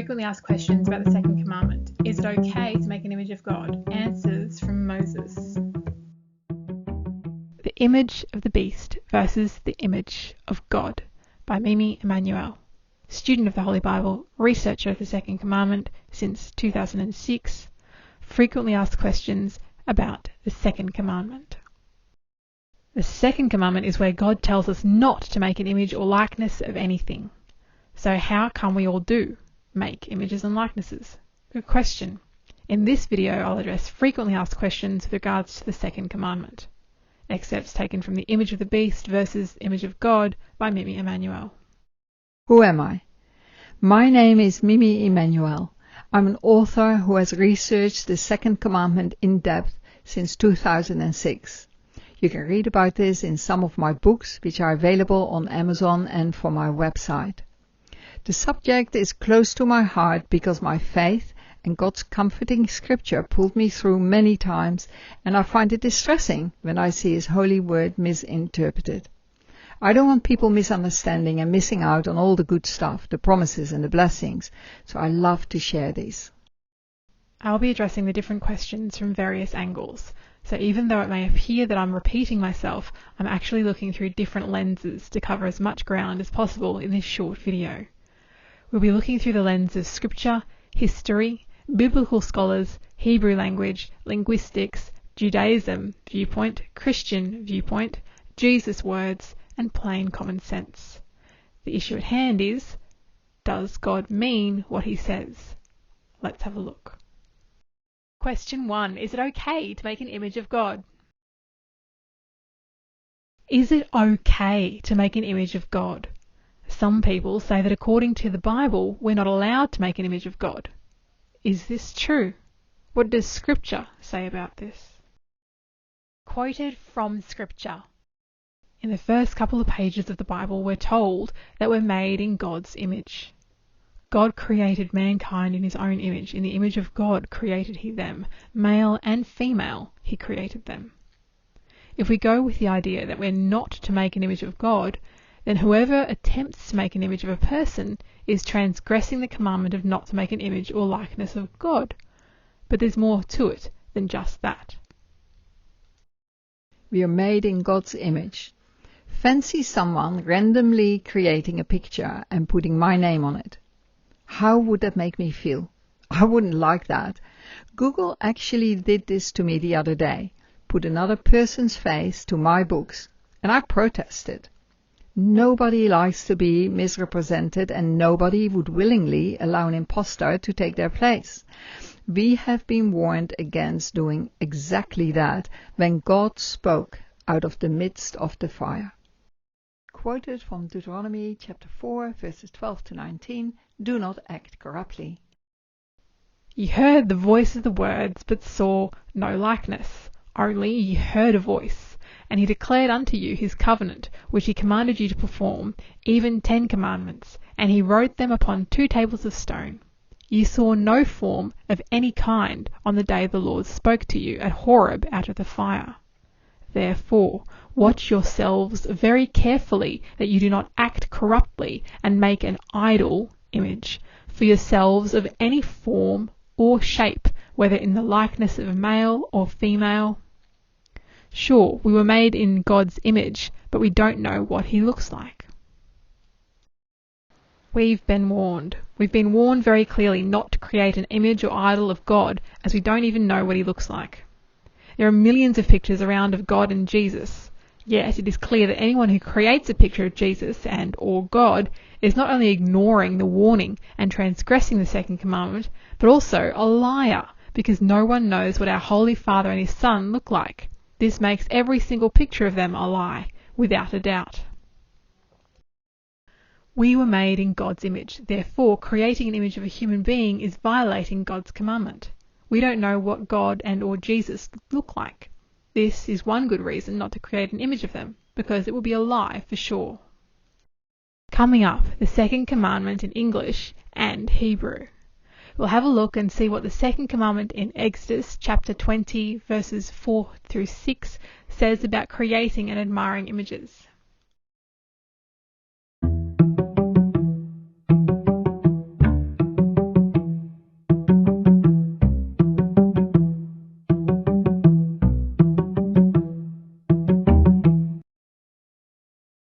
frequently asked questions about the Second Commandment. Is it okay to make an image of God? Answers from Moses. The Image of the Beast versus the Image of God by Mimi Emmanuel, student of the Holy Bible, researcher of the Second Commandment since 2006, frequently asked questions about the Second Commandment. The Second Commandment is where God tells us not to make an image or likeness of anything. So how come we all do make images and likenesses? Good question. In this video, I'll address frequently asked questions with regards to the Second Commandment. Excerpts taken from The Image of the Beast versus Image of God by Mimi Emmanuel. Who am I? My name is Mimi Emmanuel. I'm an author who has researched the Second Commandment in depth since 2006. You can read about this in some of my books, which are available on Amazon and from my website. The subject is close to my heart because my faith and God's comforting scripture pulled me through many times, and I find it distressing when I see His holy word misinterpreted. I don't want people misunderstanding and missing out on all the good stuff, the promises and the blessings, so I love to share these. I'll be addressing the different questions from various angles, so even though it may appear that I'm repeating myself, I'm actually looking through different lenses to cover as much ground as possible in this short video. We'll be looking through the lens of scripture, history, biblical scholars, Hebrew language, linguistics, Judaism viewpoint, Christian viewpoint, Jesus words, and plain common sense. The issue at hand is, does God mean what He says? Let's have a look. Question 1. Is it okay to make an image of God? Is it okay to make an image of God? Some people say that according to the Bible, we're not allowed to make an image of God. Is this true? What does Scripture say about this? Quoted from Scripture. In the first couple of pages of the Bible, we're told that we're made in God's image. God created mankind in His own image. In the image of God created He them. Male and female, He created them. If we go with the idea that we're not to make an image of God, then whoever attempts to make an image of a person is transgressing the commandment of not to make an image or likeness of God. But there's more to it than just that. We are made in God's image. Fancy someone randomly creating a picture and putting my name on it. How would that make me feel? I wouldn't like that. Google actually did this to me the other day. Put another person's face to my books, and I protested. Nobody likes to be misrepresented, and nobody would willingly allow an impostor to take their place. We have been warned against doing exactly that when God spoke out of the midst of the fire. Quoted from Deuteronomy chapter 4, verses 12 to 19, do not act corruptly. Ye heard the voice of the words, but saw no likeness. Only ye heard a voice, and He declared unto you His covenant, which He commanded you to perform, even 10 commandments, and He wrote them upon 2 tables of stone. Ye saw no form of any kind on the day the Lord spoke to you at Horeb out of the fire. Therefore, watch yourselves very carefully that you do not act corruptly and make an idol image for yourselves of any form or shape, whether in the likeness of male or female. Sure, we were made in God's image, but we don't know what He looks like. We've been warned. We've been warned very clearly not to create an image or idol of God, as we don't even know what He looks like. There are millions of pictures around of God and Jesus. Yet it is clear that anyone who creates a picture of Jesus and or God is not only ignoring the warning and transgressing the Second Commandment, but also a liar, because no one knows what our Holy Father and His Son look like. This makes every single picture of them a lie, without a doubt. We were made in God's image. Therefore, creating an image of a human being is violating God's commandment. We don't know what God and or Jesus look like. This is one good reason not to create an image of them, because it will be a lie for sure. Coming up, the Second Commandment in English and Hebrew. We'll have a look and see what the Second Commandment in Exodus chapter 20 verses 4 through 6 says about creating and admiring images.